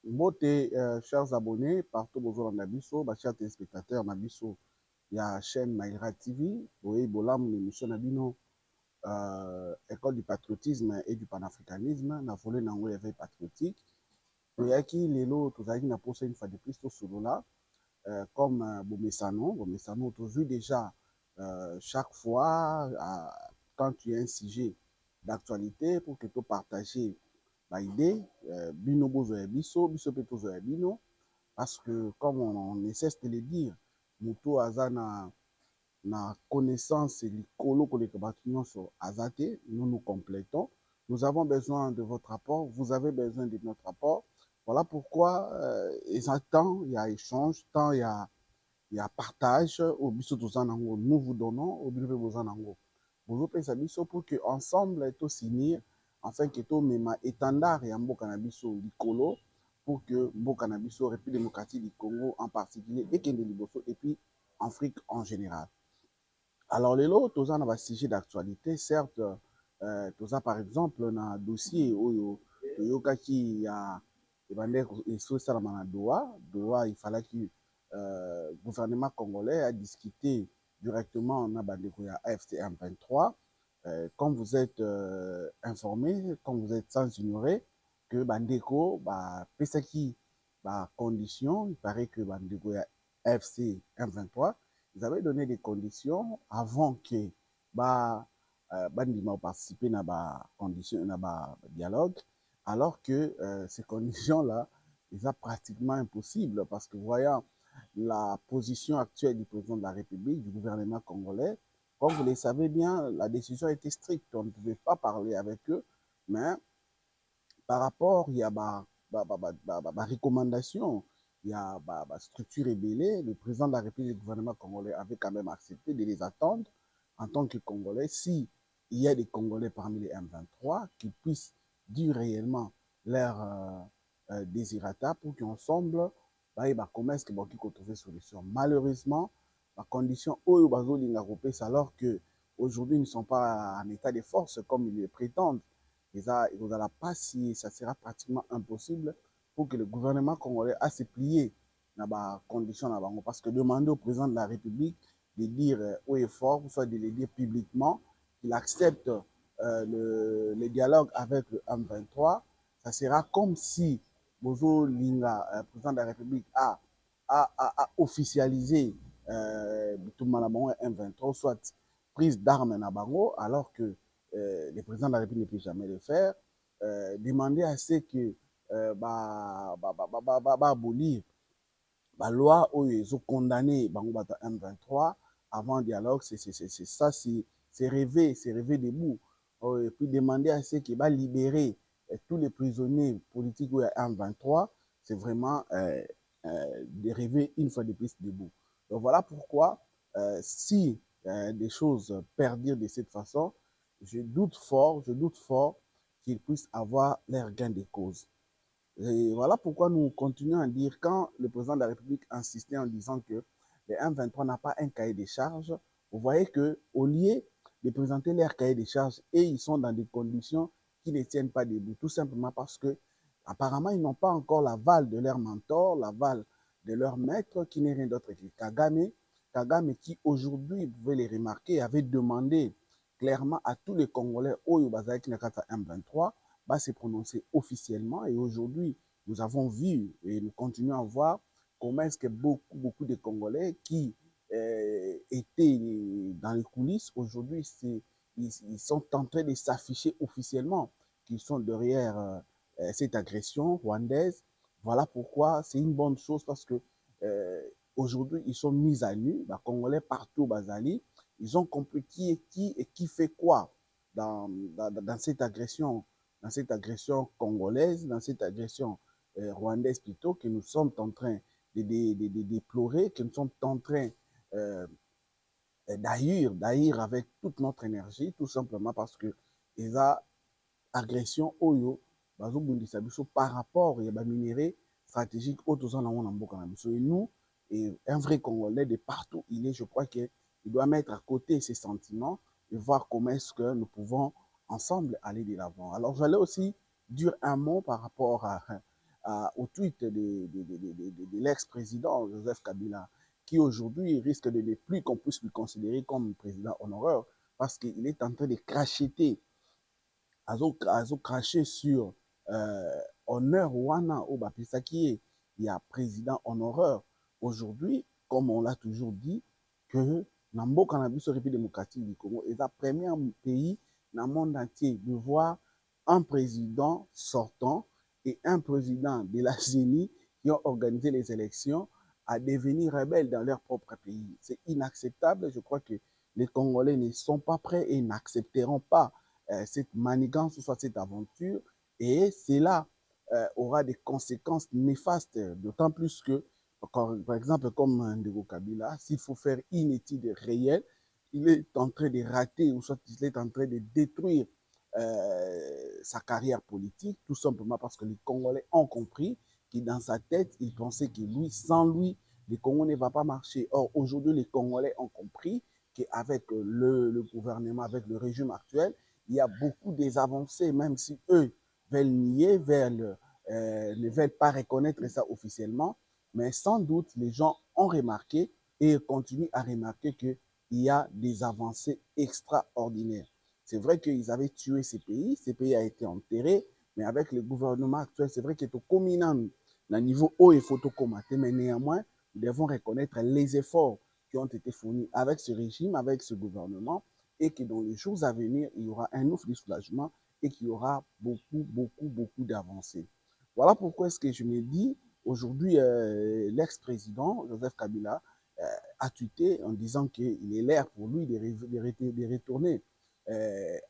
Mbote, chers abonnés, partout bonjour Nabiso, chers téléspectateurs Nabiso, il y a la chaîne Maïra TV, oui, Bolam, l'émission Nabino, École du patriotisme et du panafricanisme, na volé na éveil patriotique. Il y a qui les lots, tous les na posé une fois de plus sur là, comme Bomessano, tu vu déjà chaque fois, quand tu as un sujet d'actualité, pour que tu partages l'idée, bino bozo ya biso, biso pe tozo ya bino, parce que comme on ne cesse de le dire, muto aza na connaissance likolo koleka bato nyonso aza te, nous complétons. Nous avons besoin de votre rapport, vous avez besoin de notre rapport. Voilà pourquoi il y a échange, tant il y a partage, au biso tozanango, nous vous donnons, au biso tozanango. Vous pesa biso pour que ensemble to signer, afin que to mema étendard ya mboka na biso likolo, pour que mboka na biso République démocratique du Congo en particulier et Kende Liboso et puis Afrique en général. Alors, les lots, tous un sujet d'actualité, certes, tous par exemple, un dossier où il y a et sur ça, Doha, il fallait que le gouvernement congolais a discuté directement en à FTM 23. Comme vous êtes informé, comme vous êtes sans ignorer, que Bandeko, Pesaki, condition, il paraît que Bandeko FC M23, ils avaient donné des conditions avant que Bandima participer à la condition, à dialogue, alors que ces conditions-là, ils sont pratiquement impossibles parce que voyant la position actuelle du président de la République, du gouvernement congolais, comme vous le savez bien, la décision était stricte. On ne pouvait pas parler avec eux, mais par rapport, il y a ma recommandation, il y a ma structure rébellée. Le président de la République et le gouvernement congolais avait quand même accepté de les attendre en tant que Congolais. Si il y a des Congolais parmi les M23 qui puissent dire réellement leur désirata pour qu'ensemble, ils commencent à trouver solution. Malheureusement, la condition où alors que aujourd'hui ils ne sont pas en état de force comme ils le prétendent. Ils n'auront pas si ça sera pratiquement impossible pour que le gouvernement congolais a se plié dans les conditions. Parce que demander au président de la République de dire haut et fort, ou soit de le dire publiquement, qu'il accepte le dialogue avec le M23, ça sera comme si Bozo Linga, président de la République, a officialisé tout le M23, soit prise d'armes na bango, alors que le président de la République ne peut jamais le faire, demander à ce que abolir la loi où ils ont condamné Bango Bata M23 avant dialogue, c'est ça, c'est rêver debout. Et puis demander à ceux qui va libérer tous les prisonniers politiques où il y a M23, c'est vraiment de rêver une fois de plus debout. Donc voilà pourquoi, si des choses perdurent de cette façon, je doute fort qu'ils puissent avoir leur gain de cause. Et voilà pourquoi nous continuons à dire, quand le président de la République insistait en disant que les M23 n'a pas un cahier de charges, vous voyez qu'au lieu de présenter leur cahier de charges, et ils sont dans des conditions qui ne tiennent pas debout, tout simplement parce que apparemment ils n'ont pas encore l'aval de leur mentor, l'aval de leur maître, qui n'est rien d'autre que Kagame. Kagame qui aujourd'hui, vous pouvez les remarquer, avait demandé clairement à tous les Congolais, Oyo Bazaki Nakata M23, va se prononcer officiellement. Et aujourd'hui, nous avons vu et nous continuons à voir comment est-ce que beaucoup de Congolais qui étaient dans les coulisses, aujourd'hui, ils sont en train de s'afficher officiellement qu'ils sont derrière cette agression rwandaise. Voilà pourquoi c'est une bonne chose parce que aujourd'hui, ils sont mis à nu, les Congolais partout au Bazali. Ils ont compris qui est qui et qui fait quoi dans cette agression congolaise, dans cette agression rwandaise plutôt, que nous sommes en train de déplorer, que nous sommes en train d'haïr avec toute notre énergie, tout simplement parce que les agressions oyo bazobundisa biso par rapport ya minéraux stratégiques autour na mboka na biso. Et nous, et un vrai Congolais de partout il est, je crois qu'il doit mettre à côté ses sentiments et voir comment est-ce que nous pouvons ensemble aller de l'avant. Alors j'allais aussi dire un mot par rapport au tweet de l'ex-président Joseph Kabila, qui aujourd'hui risque de ne plus qu'on puisse lui considérer comme président honoraire parce qu'il est en train de cracheter, cracher sur honneur wana au Bapisaki, il y a président honoraire. Aujourd'hui, comme on l'a toujours dit, que Namboka na biso République démocratique du Congo est le premier pays dans le monde entier de voir un président sortant et un président de la CENI qui ont organisé les élections à devenir rebelles dans leur propre pays. C'est inacceptable. Je crois que les Congolais ne sont pas prêts et n'accepteront pas cette manigance ou soit cette aventure. Et cela aura des conséquences néfastes, d'autant plus que, par exemple, comme Ndeko Kabila, s'il faut faire une étude réelle, il est en train de rater ou soit il est en train de détruire sa carrière politique, tout simplement parce que les Congolais ont compris que dans sa tête, il pensait que lui, sans lui, le Congo ne va pas marcher. Or, aujourd'hui, les Congolais ont compris qu'avec le gouvernement, avec le régime actuel, il y a beaucoup des avancées, même si eux veulent nier, ne veulent pas reconnaître ça officiellement. Mais sans doute, les gens ont remarqué et continuent à remarquer qu'il y a des avancées extraordinaires. C'est vrai qu'ils avaient tué ces pays a été enterré, mais avec le gouvernement actuel, c'est vrai que tout comme à niveau haut, il faut tout commenter, mais néanmoins, nous devons reconnaître les efforts qui ont été fournis avec ce régime, avec ce gouvernement, et que dans les jours à venir, il y aura un ouf de soulagement et qu'il y aura beaucoup d'avancées. Voilà pourquoi est-ce que je me dis, aujourd'hui, l'ex-président Joseph Kabila a tweeté en disant qu'il est l'air pour lui de retourner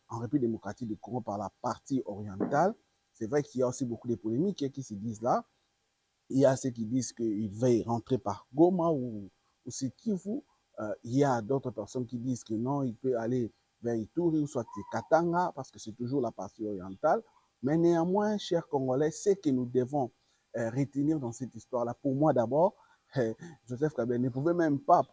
en République démocratique du Congo par la partie orientale. C'est vrai qu'il y a aussi beaucoup de polémiques qui se disent là. Il y a ceux qui disent qu'il va rentrer par Goma ou c'est Kivu. Il y a d'autres personnes qui disent que non, il peut aller vers Ituri ou soit Katanga parce que c'est toujours la partie orientale. Mais néanmoins, chers Congolais, ce que nous devons retenir dans cette histoire-là, pour moi d'abord, Joseph Kabila ne pouvait même pas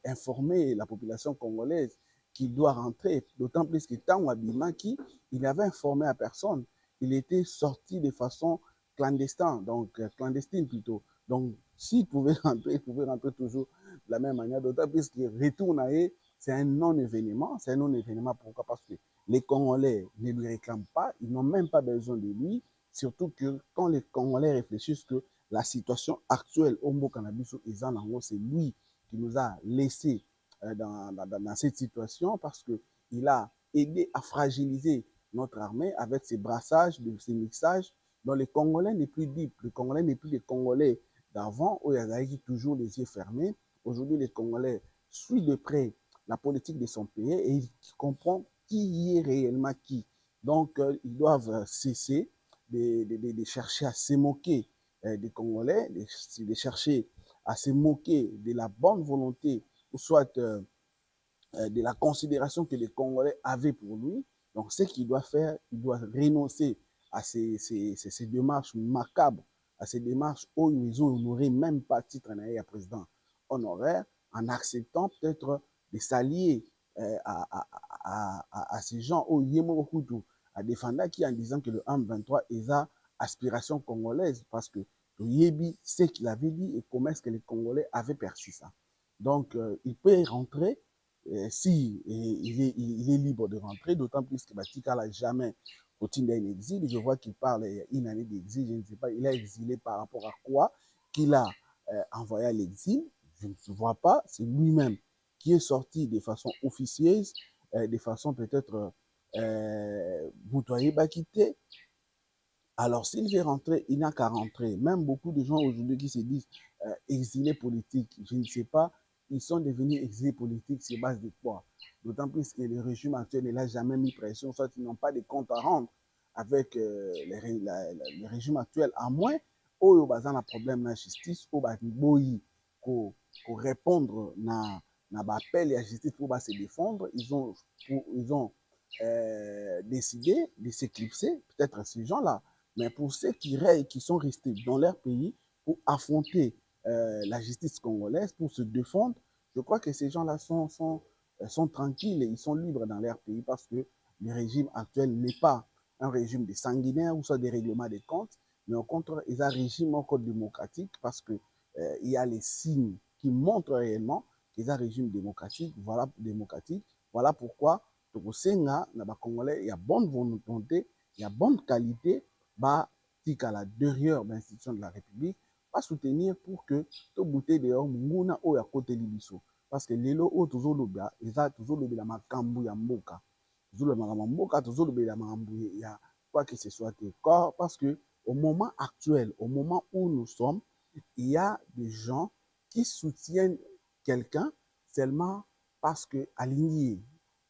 informer la population congolaise qu'il doit rentrer, d'autant plus que Tango Abimaki, il n'avait informé à personne. Il était sorti de façon clandestine, donc clandestine plutôt. Donc, s'il pouvait rentrer, il pouvait rentrer toujours de la même manière, d'autant plus qu'il retourne à eux, c'est un non-événement. C'est un non-événement, pourquoi? Parce que les Congolais ne lui réclament pas, ils n'ont même pas besoin de lui, surtout que quand les Congolais réfléchissent que la situation actuelle au Mboka-Nabiso, c'est lui qui nous a laissé dans cette situation parce qu'il a aidé à fragiliser notre armée avec ses brassages, ses mixages, dont les Congolais n'est plus libre. Les Congolais n'est plus les Congolais d'avant où ils avaient toujours les yeux fermés. Aujourd'hui, les Congolais suivent de près la politique de son pays et ils comprennent qui est réellement qui. Donc, ils doivent cesser de chercher à se moquer des Congolais, de chercher à se moquer de la bonne volonté ou soit de la considération que les Congolais avaient pour lui. Donc, ce qu'il doit faire, il doit renoncer à ces démarches macabres, à ces démarches où ils n'auraient même pas titre à président honoraire, en acceptant peut-être de s'allier à ces gens au Yémo Hutu, à défendre qui en disant que le M23 est la aspiration congolaise, parce que le Yébi sait qu'il avait dit et comment est-ce que les Congolais avaient perçu ça. Donc, il peut rentrer si il est libre de rentrer, d'autant plus que Batika n'a jamais continué un exil. Je vois qu'il parle une année d'exil, je ne sais pas, il a exilé par rapport à quoi qu'il a envoyé à l'exil. Je ne vois pas, c'est lui-même qui est sorti de façon officieuse, de façon peut-être Boutoyer Bakité. Alors, s'il veut rentrer, il n'a qu'à rentrer. Même beaucoup de gens aujourd'hui qui se disent exilés politiques, je ne sais pas, ils sont devenus exilés politiques sur base de quoi? D'autant plus que le régime actuel n'a jamais mis pression, soit ils n'ont pas de comptes à rendre avec le régime actuel, à moins au bazan un problème de justice, au boyi pour répondre na appel à justice pour se défendre, ils ont décidé de s'éclipser, peut-être ces gens-là. Mais pour ceux qui sont restés dans leur pays pour affronter la justice congolaise, pour se défendre, je crois que ces gens-là sont tranquilles et ils sont libres dans leur pays parce que le régime actuel n'est pas un régime de sanguinaires ou soit des règlements des comptes, mais au contraire, il y a un régime encore démocratique parce que il y a les signes qui montrent réellement qu'il y a un régime démocratique. Voilà pourquoi Tokosenga, na Congolais, il y a bonne volonté, il y a bonne qualité, bah, à la derrière l'institution de la République, pas soutenir pour que tout bouté dehors, munguna o ya côté libiso. Parce que lelo o toujours lobia, eza toujours lobia makambu ya mboka. Toujours le mboka, toujours lobia makambu ya quoi que ce soit. Parce que au moment actuel, au moment où nous sommes, il y a des gens qui soutiennent quelqu'un seulement parce que aligné.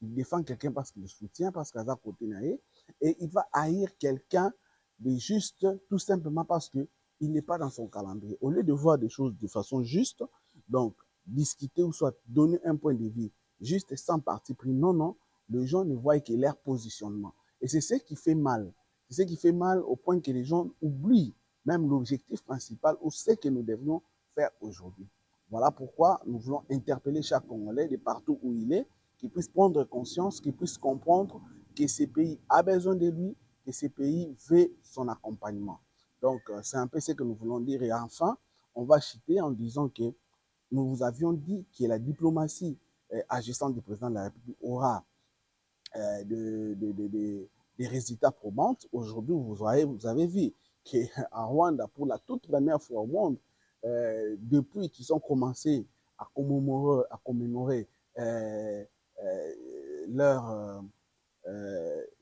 Il défend quelqu'un parce qu'il le soutient, parce qu'il a côté naïe, et il va haïr quelqu'un de juste tout simplement parce que il n'est pas dans son calendrier. Au lieu de voir des choses de façon juste, donc discuter ou soit donner un point de vue juste et sans parti pris, non, non, les gens ne voient que leur positionnement. Et c'est ce qui fait mal. C'est ce qui fait mal au point que les gens oublient même l'objectif principal ou ce que nous devons faire aujourd'hui. Voilà pourquoi nous voulons interpeller chaque Congolais de partout où il est, qu'il puisse prendre conscience, qu'il puisse comprendre que ce pays a besoin de lui, que ce pays veut son accompagnement. Donc, c'est un peu ce que nous voulons dire. Et enfin, on va chuter en disant que nous vous avions dit que la diplomatie agissante du président de la République aura des résultats probants. Aujourd'hui, vous avez vu qu'à Rwanda, pour la toute première fois au monde, depuis qu'ils ont commencé à commémorer leur,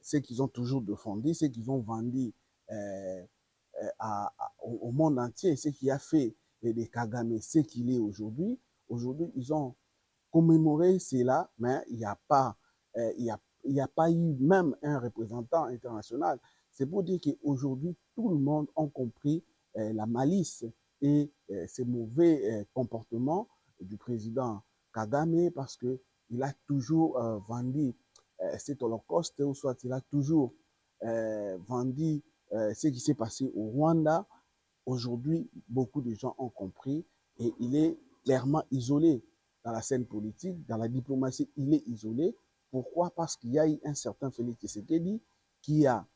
ce qu'ils ont toujours défendu, ce qu'ils ont vendu au monde entier, ce qui a fait de Kagame ce qu'il est aujourd'hui. Aujourd'hui, ils ont commémoré cela, mais il n'y a pas, il n'y a pas eu même un représentant international. C'est pour dire qu'aujourd'hui, tout le monde a compris la malice et ces mauvais comportements du président Kagame parce qu'il a toujours vendu cet holocauste, ou soit il a toujours vendu ce qui s'est passé au Rwanda. Aujourd'hui, beaucoup de gens ont compris et il est clairement isolé dans la scène politique, dans la diplomatie, il est isolé. Pourquoi? Parce qu'il y a eu un certain Félix Tshisekedi qui a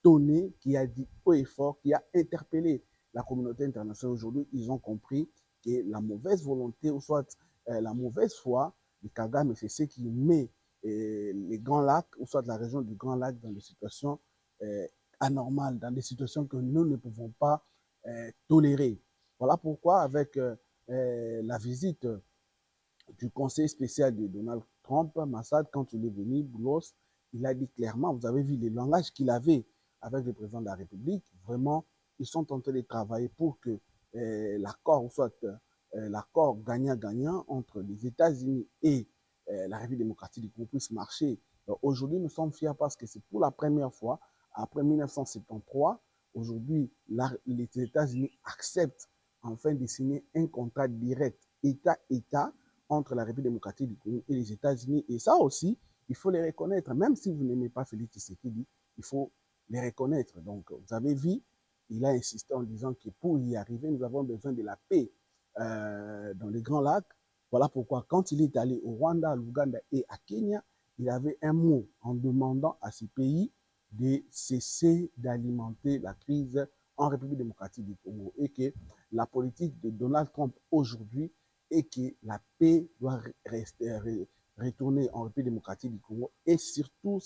tonné, qui a dit haut et fort, qui a interpellé la communauté internationale. Aujourd'hui, ils ont compris que la mauvaise volonté, ou soit la mauvaise foi de Kagame, c'est ce qui met les Grands Lacs, ou soit la région du Grand Lac, dans des situations anormales, dans des situations que nous ne pouvons pas tolérer. Voilà pourquoi, avec la visite du conseil spécial de Donald Trump, Massad, quand il est venu, Boulos, il a dit clairement, vous avez vu le langage qu'il avait avec le président de la République, vraiment, ils sont en train de travailler pour que l'accord soit l'accord gagnant-gagnant entre les États-Unis et la République démocratique du Congo puisse marcher. Aujourd'hui, nous sommes fiers parce que c'est pour la première fois, après 1973, aujourd'hui, les États-Unis acceptent enfin de signer un contrat direct État-État entre la République démocratique du Congo et les États-Unis. Et ça aussi, il faut les reconnaître. Même si vous n'aimez pas Félix Tshisekedi, il faut les reconnaître. Donc, vous avez vu, il a insisté en disant que pour y arriver, nous avons besoin de la paix dans les Grands Lacs. Voilà pourquoi, quand il est allé au Rwanda, à l'Ouganda et à Kenya, il avait un mot en demandant à ces pays de cesser d'alimenter la crise en République démocratique du Congo et que la politique de Donald Trump aujourd'hui et que la paix doit retourner en République démocratique du Congo et surtout,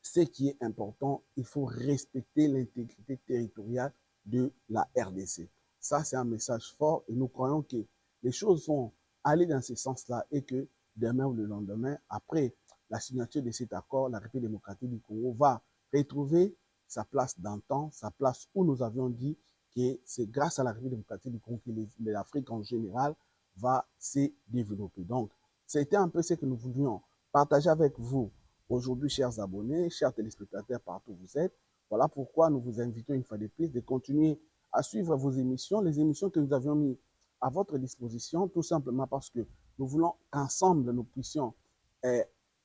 ce qui est important, il faut respecter l'intégrité territoriale de la RDC. Ça, c'est un message fort et nous croyons que les choses vont aller dans ce sens-là et que demain ou le lendemain, après la signature de cet accord, la République démocratique du Congo va retrouver sa place d'antan, sa place où nous avions dit que c'est grâce à la République démocratique du Congo que l'Afrique en général va se développer. Donc, c'était un peu ce que nous voulions partager avec vous aujourd'hui, chers abonnés, chers téléspectateurs, partout où vous êtes. Voilà pourquoi nous vous invitons une fois de plus de continuer à suivre vos émissions, les émissions que nous avions mises à votre disposition, tout simplement parce que nous voulons qu'ensemble, nous puissions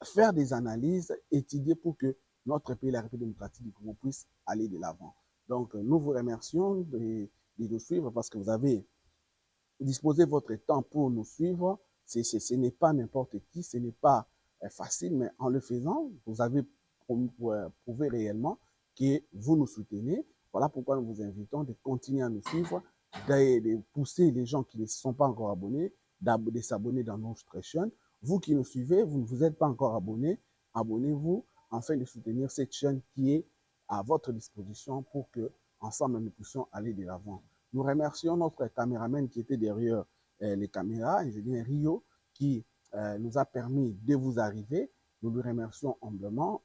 faire des analyses, étudier pour que notre pays, la République démocratique du Congo, puisse aller de l'avant. Donc, nous vous remercions de nous suivre parce que vous avez disposé votre temps pour nous suivre. Ce n'est pas n'importe qui, ce n'est pas facile, mais en le faisant, vous avez prouvé réellement que vous nous soutenez. Voilà pourquoi nous vous invitons de continuer à nous suivre, de pousser les gens qui ne se sont pas encore abonnés, de s'abonner dans notre chaîne. Vous qui nous suivez, vous ne vous êtes pas encore abonné, abonnez-vous afin de soutenir cette chaîne qui est à votre disposition pour que ensemble nous puissions aller de l'avant. Nous remercions notre caméraman qui était derrière les caméras, ingénieur Rio, qui nous a permis de vous arriver. Nous lui remercions amplement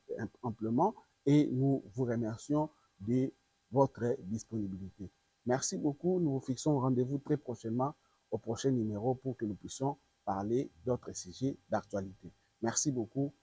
et nous vous remercions de votre disponibilité. Merci beaucoup. Nous vous fixons rendez-vous très prochainement au prochain numéro pour que nous puissions parler d'autres sujets d'actualité. Merci beaucoup.